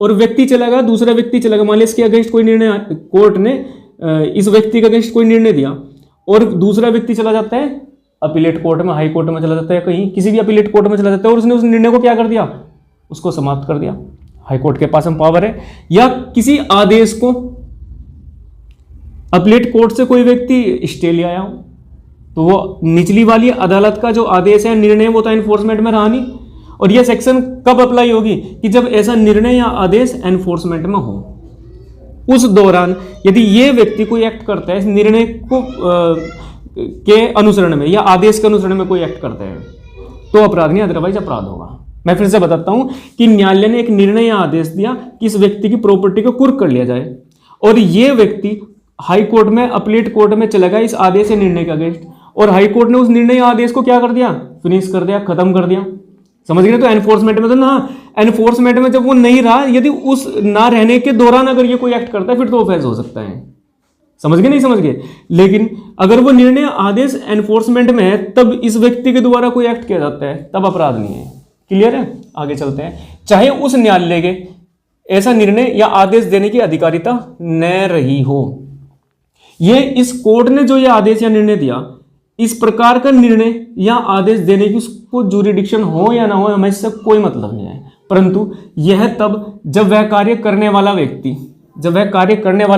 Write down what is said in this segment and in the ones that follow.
और व्यक्ति चला गया, दूसरा व्यक्ति चला गया, मान लिया इसके अगेंस्ट कोई निर्णय, कोर्ट ने इस व्यक्ति के अगेंस्ट कोई निर्णय दिया और दूसरा व्यक्ति चला जाता है अपीलेट कोर्ट में, हाई कोर्ट में चला जाता है, कहीं किसी भी अपीलेट कोर्ट में चला जाता है और उसने उस निर्णय को क्या कर दिया, उसको समाप्त कर दिया। हाई कोर्ट के पास हम पावर है। या किसी आदेश को अपीलेट कोर्ट से कोई व्यक्ति स्टे ले आया हो तो वो निचली वाली अदालत का जो आदेश है, निर्णय, वो तो एनफोर्समेंट में रहा नहीं। और यह सेक्शन कब अप्लाई होगी कि जब ऐसा निर्णय या आदेश एनफोर्समेंट में हो। उस दौरान यदि ये व्यक्ति कोई एक्ट करता है इस निर्णय को के अनुसरण में या आदेश के अनुसरण में कोई एक्ट करता है तो अपराध नहीं, अदरवाइज अपराध होगा। मैं फिर से बताता हूं कि न्यायालय ने एक निर्णय या आदेश दिया कि इस व्यक्ति की प्रॉपर्टी को कुर्क कर लिया जाए और ये व्यक्ति हाई कोर्ट में, अपीलेट कोर्ट में चला गया इस आदेश या निर्णय के अगेंस्ट और हाई कोर्ट ने उस निर्णय या आदेश को क्या कर दिया, फिनिश कर दिया, खत्म कर दिया। समझ गए? तो एनफोर्समेंट में तो ना, एनफोर्समेंट में जब वो नहीं रहा, यदि उस ना रहने के दौरान अगर ये कोई एक्ट करता है फिर तो ऑफेंस हो सकता है। समझ गए? नहीं समझ गए? लेकिन अगर वो निर्णय आदेश एनफोर्समेंट में है तब इस व्यक्ति के द्वारा कोई एक्ट किया जाता है तब अपराध नहीं है। क्लियर है? आगे चलते हैं। चाहे उस न्यायालय के ऐसा निर्णय या आदेश देने की अधिकारिता न रही हो, ये इस कोर्ट ने जो ये आदेश या निर्णय दिया, इस प्रकार का निर्णय या आदेश देने की उसको जुरिडिक्शन हो या ना हो हमें इससे कोई मतलब नहीं है, परंतु यह तब जब वह कार्य करने वाला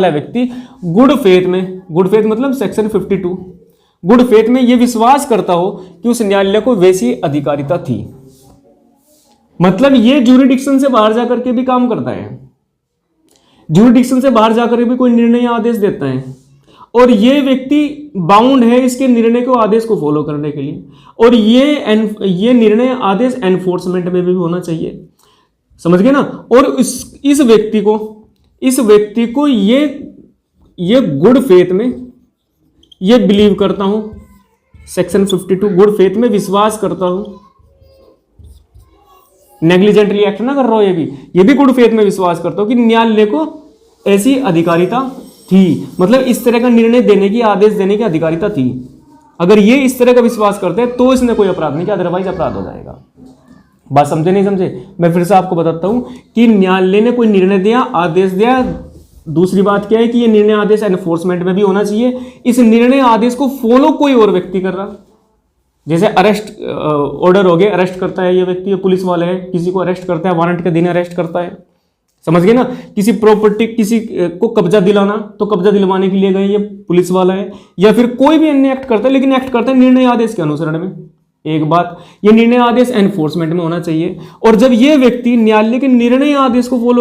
व्यक्ति गुड फेथ में, गुड फेथ मतलब सेक्शन 52, गुड फेथ में यह विश्वास करता हो कि उस न्यायालय को वैसी अधिकारिता थी। मतलब ये जुरिडिक्शन से बाहर जाकर के भी काम करता है, जुरिडिक्शन से बाहर जाकर के भी कोई निर्णय या आदेश देता है और ये व्यक्ति बाउंड है इसके निर्णय को, आदेश को फॉलो करने के लिए। और ये निर्णय आदेश एनफोर्समेंट में भी होना चाहिए। समझ गए ना? और इस व्यक्ति को ये गुड फेथ में ये बिलीव करता हूं, सेक्शन 52 गुड फेथ में विश्वास करता हूं, नेग्लिजेंटली एक्ट ना कर रहा हो, ये भी गुड फेथ में विश्वास करता हूं कि न्यायालय को ऐसी अधिकारिता थी, मतलब इस तरह का निर्णय देने की, आदेश देने की अधिकारिता थी। अगर ये इस तरह का विश्वास करते हैं तो इसने कोई अपराध नहीं किया, अदरवाइज अपराध हो जाएगा। बात समझे नहीं समझे? मैं फिर से आपको बताता हूं कि न्यायालय ने कोई निर्णय दिया, आदेश दिया। दूसरी बात क्या है कि ये निर्णय आदेश एनफोर्समेंट में भी होना चाहिए। इस निर्णय आदेश को फॉलो कोई और व्यक्ति कर रहा, जैसे अरेस्ट ऑर्डर हो गया, अरेस्ट करता है ये व्यक्ति, पुलिस वाले है, किसी को अरेस्ट करता है, वारंट के दिन अरेस्ट करता है। समझ गए ना? किसी प्रॉपर्टी, किसी को कब्जा दिलाना, तो कब्जा दिलवाने के लिए गए ये पुलिस वाला है। या फिर कोई भी अन्य एक्ट करता है, लेकिन एक्ट करता है निर्णय आदेश के अनुसरण में। एक बात, ये निर्णय आदेश एनफोर्समेंट में होना चाहिए। और जब ये व्यक्ति न्यायालय के निर्णय आदेश को फॉलो